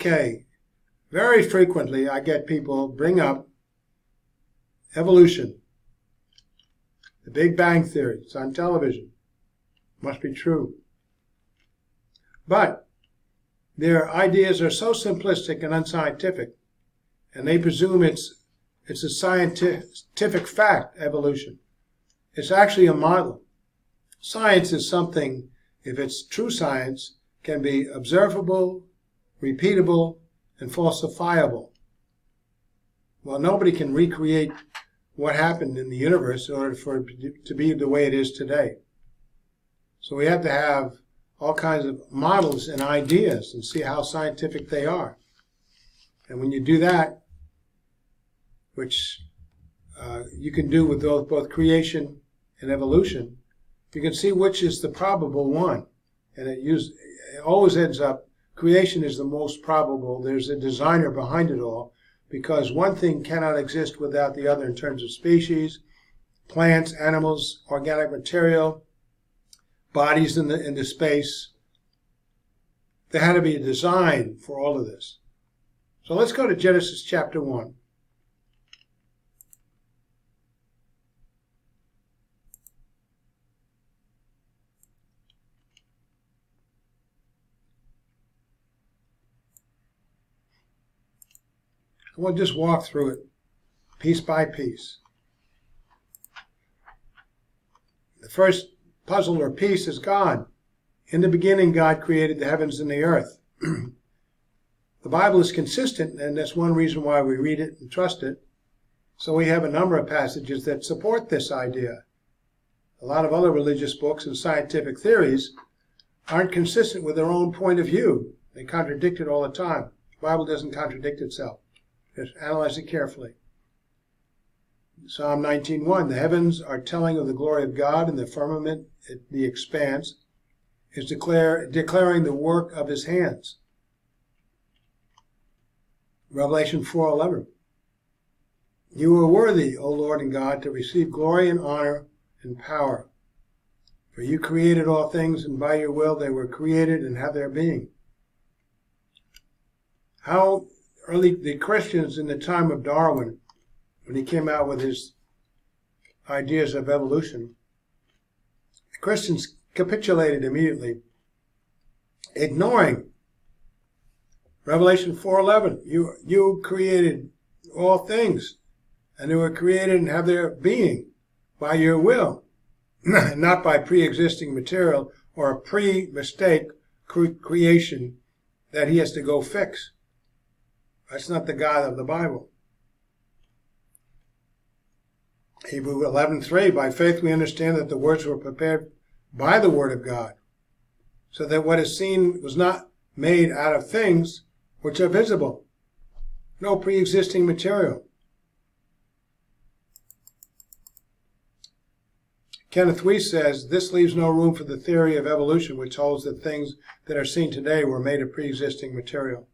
Okay, very frequently I get people bring up evolution, the Big Bang Theory. It's on television. Must be true. But their ideas are so simplistic and unscientific, and they presume it's a scientific fact, evolution. It's actually a model. Science is something, if it's true science, can be observable, repeatable, and falsifiable. Well, nobody can recreate what happened in the universe in order for it to be the way it is today. So we have to have all kinds of models and ideas and see how scientific they are. And when you do that, which you can do with both creation and evolution, you can see which is the probable one. And it always ends up, creation is the most probable. There's a designer behind it all, because one thing cannot exist without the other in terms of species, plants, animals, organic material, bodies in the space. There had to be a design for all of this. So let's go to Genesis chapter 1. We'll just walk through it piece by piece. The first puzzle or piece is God. In the beginning, God created the heavens and the earth. The Bible is consistent, and that's one reason why we read it and trust it. So we have a number of passages that support this idea. A lot of other religious books and scientific theories aren't consistent with their own point of view. They contradict it all the time. The Bible doesn't contradict itself. Just analyze it carefully. Psalm 19:1, the heavens are telling of the glory of God, and the firmament, the expanse, is declaring the work of his hands. Revelation 4:11, you are worthy, O Lord and God, to receive glory and honor and power. For you created all things, and by your will they were created and have their being. How early the Christians in the time of Darwin, when he came out with his ideas of evolution, the Christians capitulated immediately, ignoring Revelation 4:11. You created all things, and they were created and have their being by your will, not by pre-existing material or a pre-mistake creation that he has to go fix. That's not the God of the Bible. Hebrews 11:3, by faith we understand that the words were prepared by the word of God, so that what is seen was not made out of things which are visible. No pre-existing material. Kenneth Weiss says, this leaves no room for the theory of evolution, which holds that things that are seen today were made of pre-existing material.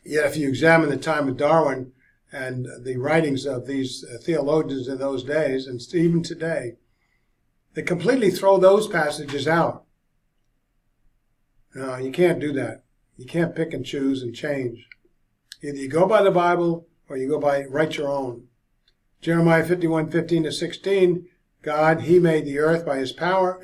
Yet if you examine the time of Darwin and the writings of these theologians in those days, and even today, they completely throw those passages out. No, you can't do that. You can't pick and choose and change. Either you go by the Bible or you go by, write your own. Jeremiah 51:15-16, God, he made the earth by his power.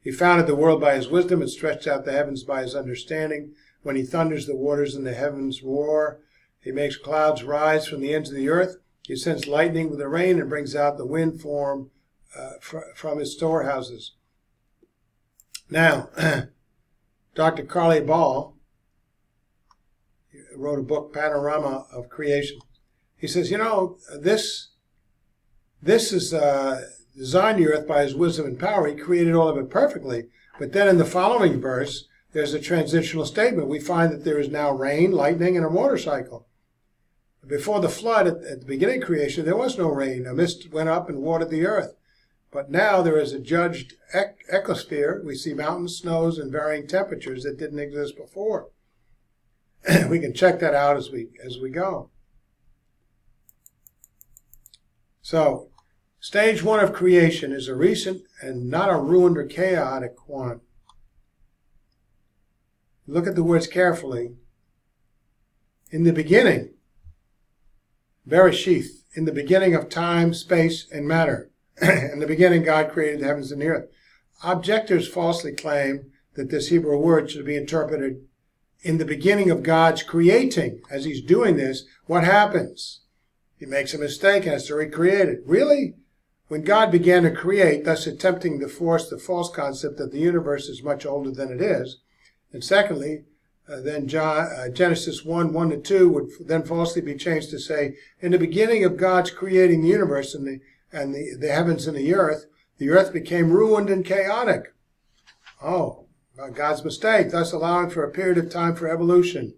He founded the world by his wisdom and stretched out the heavens by his understanding. When he thunders, the waters in the heavens roar. He makes clouds rise from the ends of the earth. He sends lightning with the rain and brings out the wind from his storehouses. Now, Dr. Carly Ball wrote a book, Panorama of Creation. He says, this is designed the earth by his wisdom and power. He created all of it perfectly. But then in the following verse, there's a transitional statement. We find that there is now rain, lightning, and a water cycle. Before the flood, at the beginning of creation, there was no rain. A mist went up and watered the earth. But now there is a judged ecosphere. We see mountains, snows, and varying temperatures that didn't exist before. We can check that out as we go. So, stage one of creation is a recent and not a ruined or chaotic one. Look at the words carefully. In the beginning, Bereshith, in the beginning of time, space, and matter. In the beginning, God created the heavens and the earth. Objectors falsely claim that this Hebrew word should be interpreted in the beginning of God's creating. As he's doing this, what happens? He makes a mistake and has to recreate it. Really? When God began to create, thus attempting to force the false concept that the universe is much older than it is, and secondly, then Genesis 1:1-2 would then falsely be changed to say, in the beginning of God's creating the universe and the heavens and the earth became ruined and chaotic. Oh, God's mistake, thus allowing for a period of time for evolution.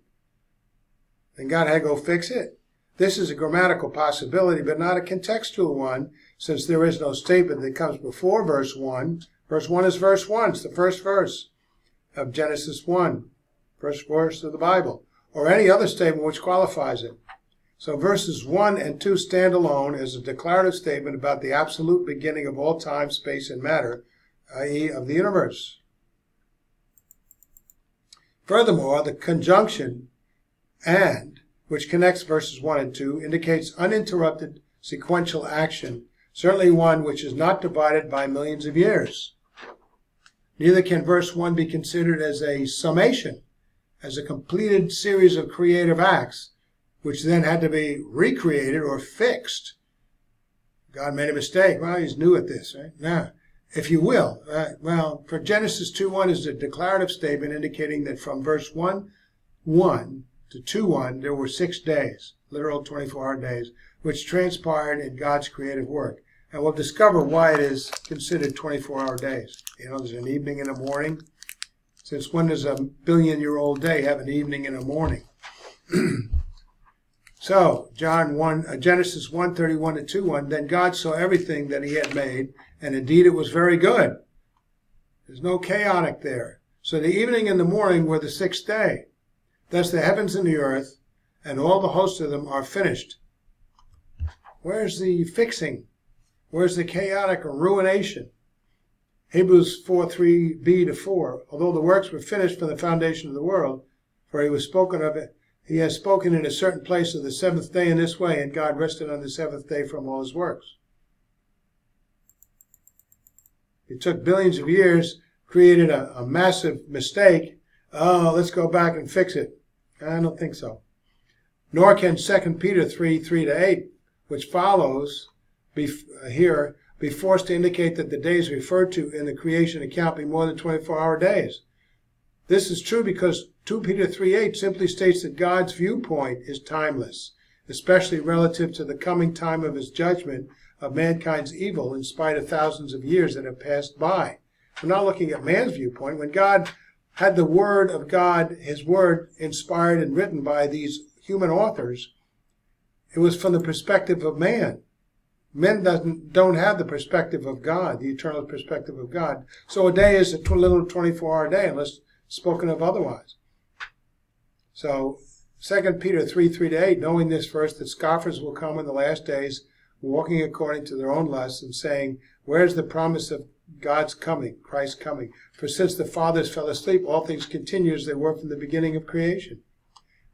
Then God had to go fix it. This is a grammatical possibility, but not a contextual one, since there is no statement that comes before verse 1. Verse 1 is verse 1. It's the first verse of Genesis 1, first verse of the Bible, or any other statement which qualifies it. So verses 1 and 2 stand alone as a declarative statement about the absolute beginning of all time, space, and matter, i.e. of the universe. Furthermore, the conjunction and, which connects verses 1 and 2, indicates uninterrupted sequential action, certainly one which is not divided by millions of years. Neither can verse 1 be considered as a summation, as a completed series of creative acts, which then had to be recreated or fixed. God made a mistake. Well, he's new at this, right? Now, if you will, for Genesis 2:1 is a declarative statement indicating that from verse 1:1 to 2:1, there were 6 days, literal 24-hour days, which transpired in God's creative work. And we'll discover why it is considered 24-hour days. You know, there's an evening and a morning. Since when does a billion-year-old day have an evening and a morning? So, Genesis 1:31-2:1, then God saw everything that he had made, and indeed it was very good. There's no chaotic there. So the evening and the morning were the 6th day. Thus the heavens and the earth, and all the hosts of them are finished. Where's the fixing? Where's the chaotic or ruination? Hebrews 4:3b-4, although the works were finished from the foundation of the world, for he was spoken of it, he has spoken in a certain place of the 7th day in this way, and God rested on the 7th day from all his works. It took billions of years, created a massive mistake. Oh, let's go back and fix it. I don't think so. Nor can 2 Peter 3:3-8, which follows here, be forced to indicate that the days referred to in the creation account be more than 24-hour days. This is true because 2 Peter 3:8 simply states that God's viewpoint is timeless, especially relative to the coming time of his judgment of mankind's evil in spite of thousands of years that have passed by. We're not looking at man's viewpoint. When God had the Word of God, his Word inspired and written by these human authors, it was from the perspective of man. Men don't have the perspective of God, the eternal perspective of God. So a day is a little 24-hour day unless spoken of otherwise. So 2 Peter 3:3-8, knowing this first, that scoffers will come in the last days, walking according to their own lusts, and saying, where's the promise of God's coming, Christ's coming? For since the fathers fell asleep, all things continue as they were from the beginning of creation.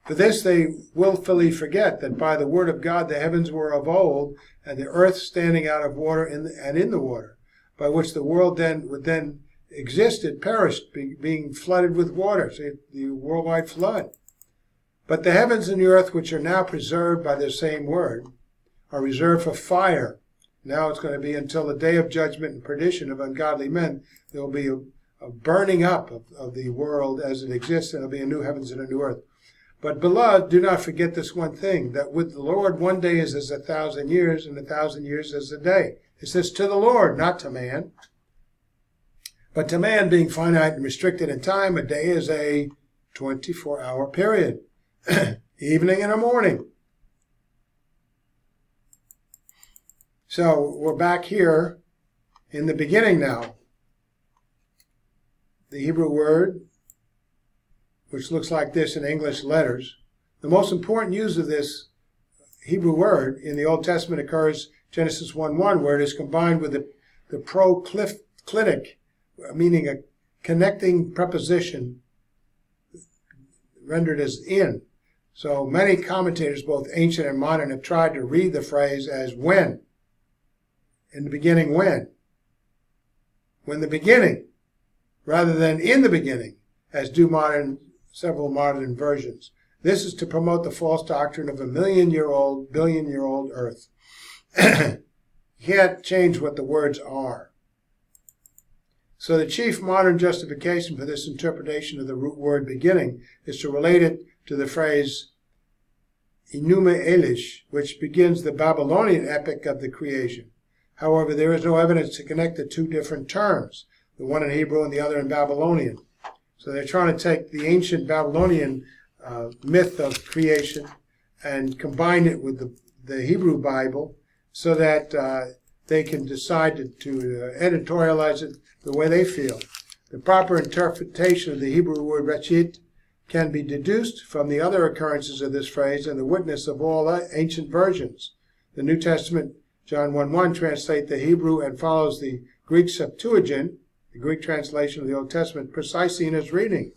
For this they willfully forget that by the word of God the heavens were of old, and the earth standing out of water and in the water, by which the world then existed, perished, being flooded with water, so the worldwide flood. But the heavens and the earth, which are now preserved by the same word, are reserved for fire. Now it's going to be until the day of judgment and perdition of ungodly men. There will be a burning up of the world as it exists, and there will be a new heavens and a new earth. But beloved, do not forget this one thing, that with the Lord 1 day is as 1,000 years, and 1,000 years as a day. It says to the Lord, not to man. But to man, being finite and restricted in time, a day is a 24-hour period, evening and a morning. So we're back here in the beginning now. The Hebrew word, which looks like this in English letters. The most important use of this Hebrew word in the Old Testament occurs Genesis 1:1, where it is combined with the proclitic, meaning a connecting preposition rendered as in. So many commentators, both ancient and modern, have tried to read the phrase as when. In the beginning, when. When the beginning, rather than in the beginning, as do several modern versions. This is to promote the false doctrine of a million-year-old, billion-year-old earth. You can't change what the words are. So the chief modern justification for this interpretation of the root word beginning is to relate it to the phrase Enuma Elish, which begins the Babylonian epic of the creation. However, there is no evidence to connect the two different terms, the one in Hebrew and the other in Babylonian. So they're trying to take the ancient Babylonian myth of creation and combine it with the Hebrew Bible so that they can decide to editorialize it the way they feel. The proper interpretation of the Hebrew word reshit can be deduced from the other occurrences of this phrase and the witness of all ancient versions. The New Testament, John 1:1, translate the Hebrew and follows the Greek Septuagint, the Greek translation of the Old Testament, precisely in its reading.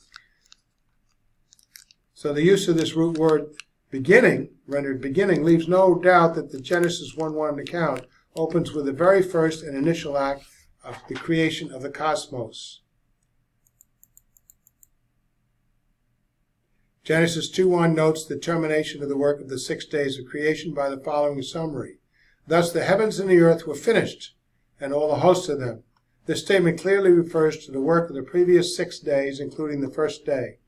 So the use of this root word beginning, rendered beginning, leaves no doubt that the Genesis 1:1 account opens with the very first and initial act of the creation of the cosmos. Genesis 2:1 notes the termination of the work of the 6 days of creation by the following summary. Thus the heavens and the earth were finished, and all the hosts of them. This statement clearly refers to the work of the previous 6 days, including the first day.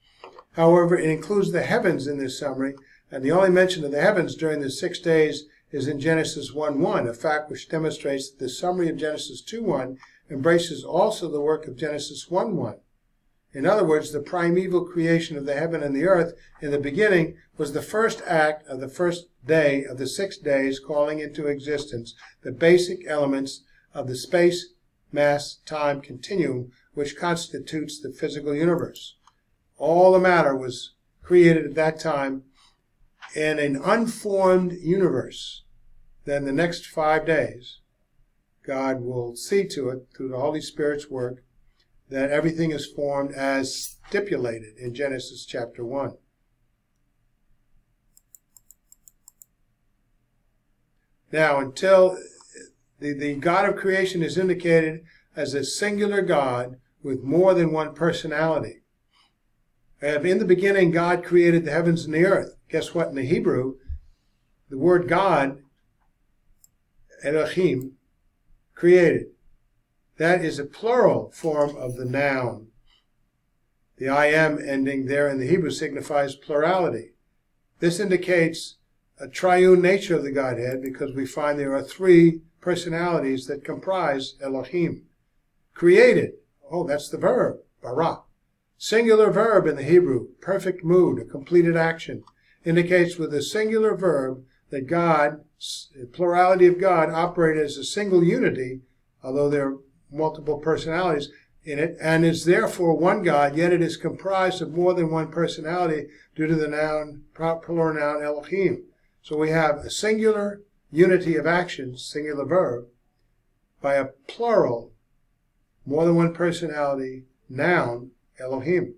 However, it includes the heavens in this summary, and the only mention of the heavens during the 6 days is in Genesis 1:1, a fact which demonstrates that the summary of Genesis 2:1 embraces also the work of Genesis 1:1. In other words, the primeval creation of the heaven and the earth in the beginning was the first act of the first day of the 6 days, calling into existence the basic elements of the space, mass, time continuum, which constitutes the physical universe. All the matter was created at that time in an unformed universe. Then the next 5 days, God will see to it, through the Holy Spirit's work, that everything is formed as stipulated in Genesis chapter 1. Now, until the God of creation is indicated as a singular God with more than one personality. In the beginning, God created the heavens and the earth. Guess what? In the Hebrew, the word God, Elohim, created. That is a plural form of the noun. The I am ending there in the Hebrew signifies plurality. This indicates a triune nature of the Godhead because we find there are 3 personalities that comprise Elohim. Created. Oh, that's the verb, bara. Singular verb in the Hebrew, perfect mood, a completed action, indicates with a singular verb that God, the plurality of God, operate as a single unity, although there are multiple personalities in it, and is therefore one God, yet it is comprised of more than one personality due to the noun, plural noun Elohim. So we have a singular unity of actions, singular verb, by a plural, more than one personality, noun, Elohim.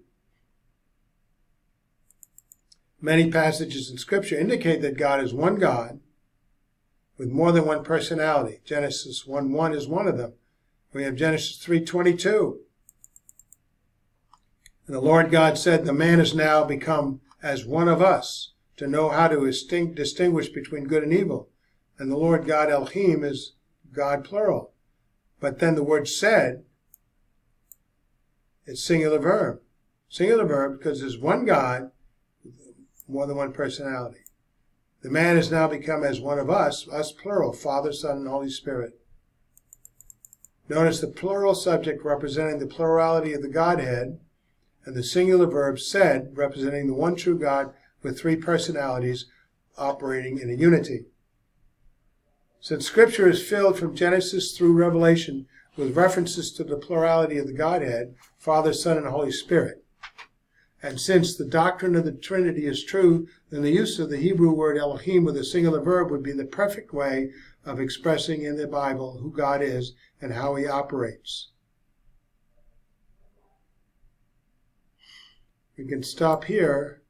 Many passages in Scripture indicate that God is one God with more than one personality. Genesis 1:1 is one of them. We have Genesis 3:22. And the Lord God said, the man is now become as one of us, to know how to distinguish between good and evil. And the Lord God Elohim is God plural. But then the word said, it's singular verb. Singular verb because there's one God with more than one personality. The man has now become as one of us plural, Father, Son, and Holy Spirit. Notice the plural subject representing the plurality of the Godhead, and the singular verb said representing the one true God with 3 personalities operating in a unity. Since Scripture is filled from Genesis through Revelation with references to the plurality of the Godhead, Father, Son, and Holy Spirit, and since the doctrine of the Trinity is true, then the use of the Hebrew word Elohim with a singular verb would be the perfect way of expressing in the Bible who God is and how He operates. We can stop here